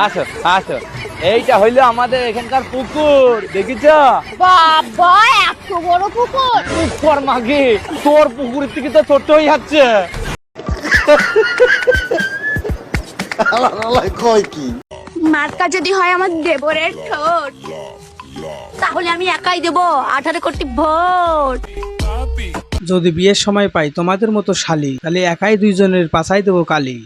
আসো আসো, এইটা হইলো আমাদের এখানকার পুকুর, দেখিছ? বাবা এত বড় পুকুর! পুকুর মাগে তোর পুকুরের থেকে তো ছোট হয়ে যাচ্ছে। মার্কা যদি হয় আমার দেবরের ঠোঁট, তাহলে আমি একাই দেব 18 কোটি ভোট। যদি বিয়ের সময় পাই তোমাদের মতো শালি, তাহলে একাই দুইজনের পাছাই দেবো কালি।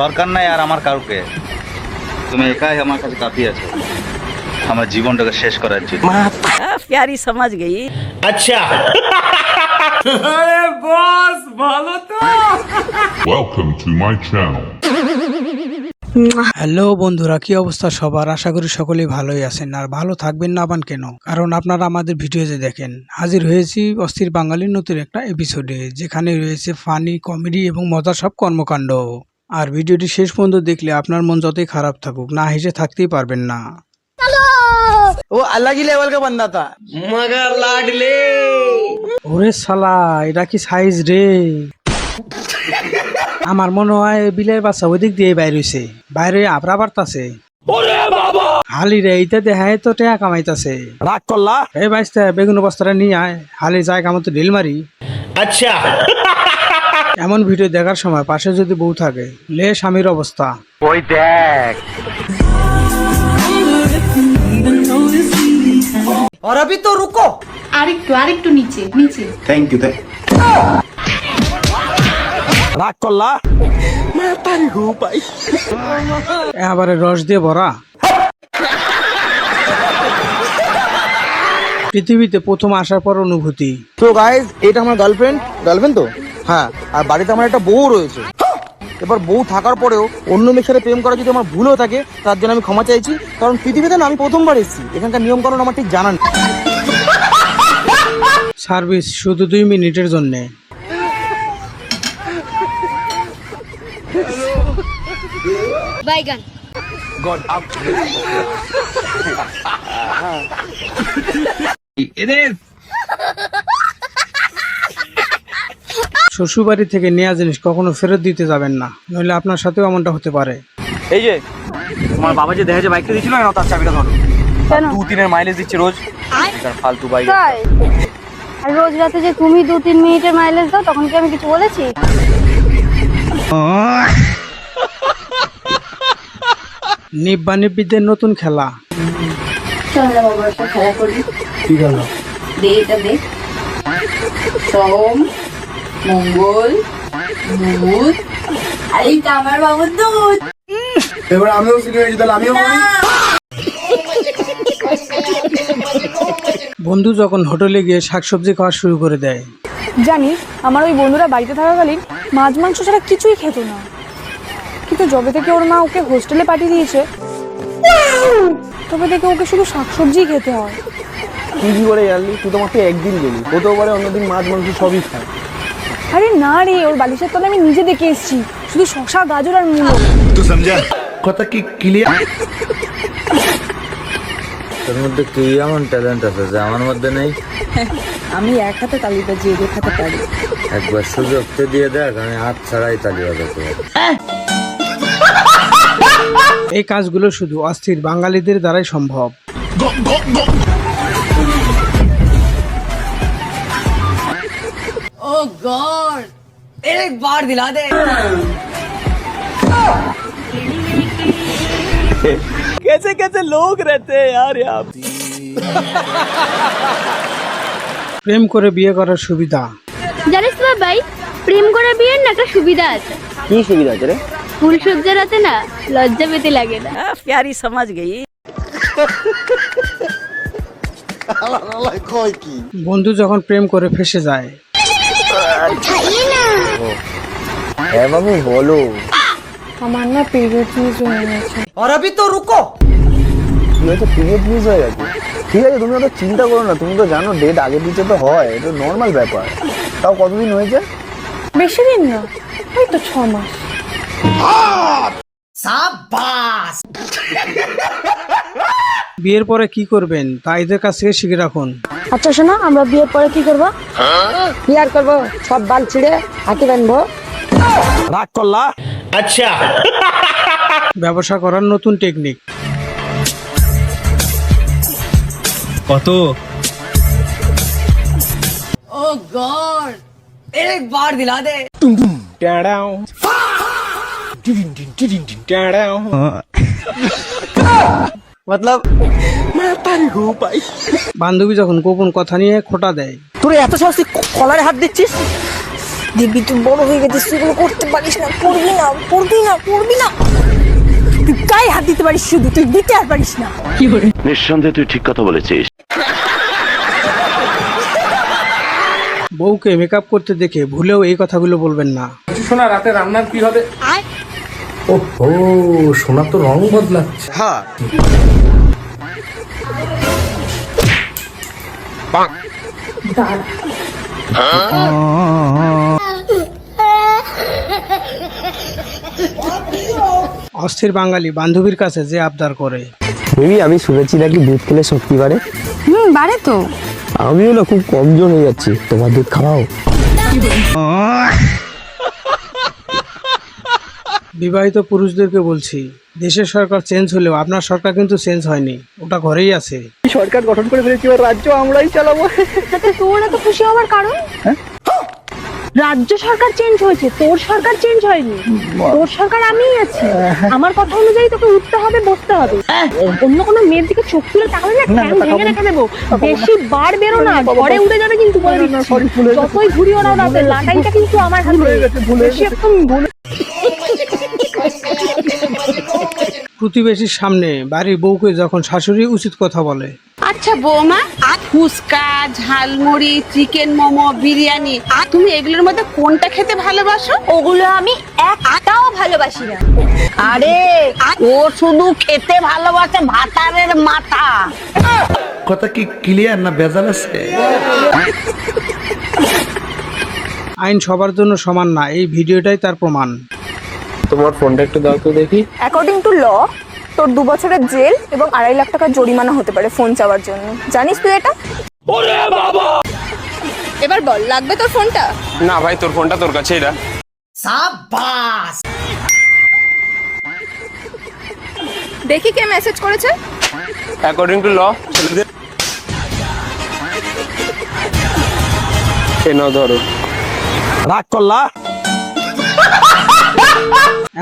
দরকার নাই আর আমার কাউকে, তুমি একাই আমার কাছে কাফি আছো আমার জীবনটাকে শেষ করার জন্য। प्यारी समझ गई। Welcome to my channel. Hello বন্ধুরা, কি অবস্থা সবার? আশা করি সকলেই ভালোই আছেন, আর ভালো থাকবেন না আবার কেন, কারণ আপনারা আমাদের ভিডিও যে দেখেন। হাজির হয়েছি অস্থির বাঙালির নতুন একটা এপিসোডে, যেখানে রয়েছে ফানি, কমেডি এবং মজার সব কর্মকাণ্ড। আর ভিডিওটি শেষ পর্যন্ত দেখলে আপনার মন যতই খারাপ থাকুক, না হেসে থাকতেই পারবেন না। ও अलग ही लेवल का बंदा था, मगर लाडले। ওরে শালা, এটা কি সাইজ রে! আমার মনে হয় বিলের বাচ্চা ওই দিক দিয়ে বাইর হইছে, বাইরে আবরা বাড়তাছে। হালি রে, এইটা দেখায় তো টেয়া কামাইতাছে। রাগ করলা? এই বাইসটা বেগুন বস্তাটা নিয়ে আয়, হালি যায় কামতো ঢিল মারি। আচ্ছা। এমন ভিডিও দেখার সময় পাশে যদি বউ থাকে, লে স্বামীর অবস্থা। ওই দেখ। और अभी तो रुको। আরেকটু নিচে নিচে। Thank you. রাগ করলা? এবারে রস দিয়ে ভরা। পৃথিবীতে প্রথম আসার পর অনুভূতি। তো গাইস, এটা আমার গার্লফ্রেন্ড তো, হ্যাঁ। আর বাড়িতে আমার একটা বউ রয়েছে। এবার বউ থাকার পরেও অন্য মেয়ের সাথে প্রেম করা যদি আমার ভুল হয়ে থাকে, তার জন্য আমি ক্ষমা চাইছি। কারণ পৃথিবীতে না আমি প্রথমবার এসেছি, এখানকার নিয়ম কানুন আমার ঠিক জানা নেই। সার্ভিস শুধু 2 মিনিটের জন্য। বাইগান। শ্বশুর বাড়ি থেকে নেওয়া জিনিস কখনো ফেরত দিতে যাবেন না, নইলে আপনার সাথেও এমনটা হতে পারে। এই যে তোমার বাবা যে দেখে যে বাইকটা দিছিল না, তার চাবিটা ধরো। 2-3 এর মাইলেজ দিচ্ছে রোজ, এটা ফালতু বাইক। আর রোজ রাতে যে তুমি 2-3 মিনিটের মাইলেজ দাও, তখন কি আমি কিছু বলেছি? নিব্বা নিব্বিদের নতুন খেলা। চল না বাবা, একটা খেলা করি। কি খেলা? দে এটা দে। সোম, মঙ্গল, বুধ, এইটা আমার বাবুর দুধ। এবার আমিও শিখে গেছি, তাহলে আমিও বন্ধু যখন হোটেলে গিয়ে শাকসবজি খাওয়া শুরু করে দেয়। জানিস, আমার ওই বন্ধুরা বাড়িতে থাকাকালীন মাছ মাংস ছাড়া কিছুই খেত না, কিন্তু যবে থেকে ওর মা ওকে হোস্টেলে পাঠিয়ে দিয়েছে, তবে থেকে ওকে শুধু শাকসবজি খেতে হয়। তুই কি করে জানলি? তুই তো মাত্র একদিন গেলি, প্রতিবারে অন্যদিন মাছ মাংস সবই খায়। আরে না রে, ওর বালিশের তলে আমি নিজে দেখে এসেছি, শুধু শসা, গাজর আর মূলো। তুই সমঝা কথা কি ক্লিয়ার? তোর মধ্যে কি এমন ট্যালেন্ট আছে যে আমার মধ্যে নেই? আমি এক হাতে তালি বাজিয়ে দেখাতে পারি। একবার সুযোগ তো দিয়ে দেখ, আমি হাত ছাড়াই তালি বাজাতে পারি। এই কাজগুলো শুধু অস্থির বাঙালিদের দ্বারাই সম্ভব। ओ गॉड, एक बार दिला दे। कैसे कैसे लोग रहते हैं यार यहाँ। প্রেম করে বিয়ে করার সুবিধা। জানিস তো ভাই, প্রেম করে বিয়ের না একটা সুবিধা আছে। কি সুবিধা আছে রে? ফুল সজ্জা রাতে না লজ্জা পেতে লাগে না। प्यारी समझ गई। বন্ধু যখন প্রেম করে ফেসে যায়। হ্যাঁ বাবু, বলো। আমার না পিরিয়ড মিস হয়ে গেছে। और अभी तो रुको। কি হয়েছে? পিরিয়ড মিস হয়ে গেছে? ঠিক আছে, তুমি অত চিন্তা করো না। তুমি তো জানো ডেট আগে পিছিয়ে তো হয়, এটা নর্মাল ব্যাপার। তাও কতদিন হয়েছে? বেশি দিন না, ওই তো 6 মাস। বিয়ের পরে কি করবেন তা এদের কাছ থেকে শিখে রাখুন। আচ্ছা শোনো, আমরা বিয়ের পরে কি করবো? বিয়ার করবো, সব বাল ছিঁড়ে হাতে বানবো, রাগ করলা? আচ্ছা, ব্যবসা করার নতুন টেকনিক। কত? ओ गॉड एक बार दिला दे মতলব বান্ধবী যখন গোপন কথা নিয়ে খোটা দেয়, তোর এত সাহস তুই কলারে হাত দিচ্ছিস? দিব্যি তুই বড় হয়ে গেছিস, তুই এগুলো করতে পারিস না, করবি না, করবি না, করবি না। তুই গায়ে হাত দিতে পারিস শুধু, তুই দিতে আর পারিস না। নিঃসন্দেহে তুই ঠিক কথা বলেছিস। বউকে মেকআপ করতে দেখে ভুলেও এই কথাগুলো বলবেন না। শোনা, রাতে রান্নার কি হবে? হ্যাঁ, অস্থির বাঙালি বান্ধবীর কাছে যে আবদার করে। আমি শুনেছি নাকি দুধ খেলে শক্তি বাড়ে। বাড়ে তো। আমিও না খুব কমজোর হয়ে যাচ্ছি, তোমার দুধ খাওয়াও। বিবাহিত পুরুষদেরকে বলছি, দেশের সরকার চেঞ্জ হলেও আপনার সরকার কিন্তু চেঞ্জ হয়নি, ওটা ঘরেই আছে। সরকার গঠন করে ফেলেছি, ওর রাজ্য আমরাই চালাবো। তাতে তোর এত খুশি হওয়ার কারণ? রাজ্য সরকার চেঞ্জ হয়েছে, তোর সরকার চেঞ্জ হয়নি। তোর সরকার আমিই আছি। আমার কথা অনুযায়ী তোকে উঠতে হবে, বসতে হবে। অন্য কোনো মেয়ের দিকে চোখ তুলে তাহলে না ঠ্যাং ভেঙে রেখে দেবো। বেশি বার বেরো না, ঘরে উঠে যাবে কিন্তু বলে দিচ্ছি। যতই ঘুরি ওরাও রাতে, লাটাইটা কিন্তু আমার হাতে। বেশি একদম প্রতিবেশীর সামনে বাড়ির বউকে যখন শাশুড়ি উচিত কথা বলে, আচ্ছা বৌমা, ফুচকা, ঝালমুড়ি, চিকেন মোমো, বিরিয়ানি, তুমি এগুলোর মধ্যে কোনটা খেতে ভালোবাসো? ওগুলো আমি একটাও ভালোবাসি না। আরে ও শুধু খেতে ভালোবাসে ভাতারের মাথা। কথা কি ক্লিয়ার না ভেজাল আছে? আইন সবার জন্য সমান না, এই ভিডিওটাই তার প্রমাণ। তোমার ফোনটা একটু দাও তো দেখি। অ্যাকর্ডিং টু ল তোর 2 বছরের জেল এবং 2.5 লাখ টাকা জরিমানা হতে পারে ফোন চাওয়ার জন্য। জানিস তুই এটা? এবার বল, লাগবে তোর ফোনটা? না ভাই, তোর ফোনটা তোর কাছেই রাখ। দেখি কে মেসেজ করেছে। অ্যাকর্ডিং টু ল ছেলেদের এনো ধরো। রাগ করলা?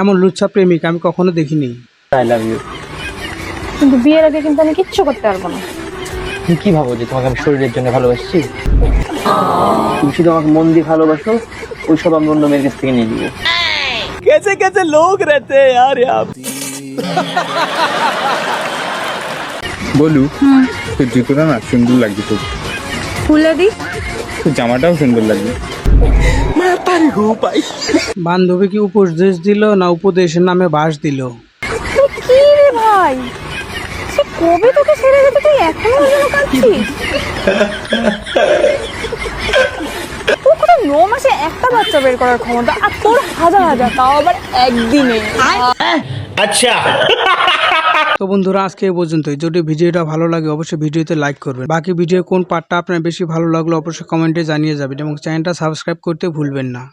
এমন লুচ্ছা প্রেমিক আমি কখনো দেখিনি। I love you. কিন্তু বিয়ের আগে কিন্তু আমি কিচ্ছু করতে পারবো না। তুমি কি ভাবো যে তোমাকে আমি শরীরের জন্য ভালোবাসছি? তুমি শুধু আমাকে মন দিয়ে ভালোবাসো, ওইসব আমি অন্য মেয়ের কাছ থেকে নিয়ে নিবো। कैसे कैसे लोग रहते हैं यार यहाँ। বলু, তোর জুতোটা না সুন্দর লাগছে, খুব খুলে দি। তোর জামাটাও সুন্দর লাগছে। বান্ধবী কি উপদেশ দিল না উপদেশের নামে বাস দিল? কি রে ভাই, সে কবে তোকে ছেড়ে যেতে, তুই এখনো যেন কাঁদছিস? তোর কোনো 9 মাসে একটা বাচ্চা বের করার ক্ষমতা, আর তোর হাজার হাজার, তাও আবার একদিনে। আচ্ছা, তো বন্ধুরা আজকে এই পর্যন্তই। যদি ভিডিওটা ভালো লাগে অবশ্যই ভিডিওতে লাইক করবেন। বাকি ভিডিও কোন পার্টটা আপনার বেশি ভালো লাগলো অবশ্যই কমেন্টে জানিয়ে যাবেন এবং চ্যানেলটা সাবস্ক্রাইব করতে ভুলবেন না।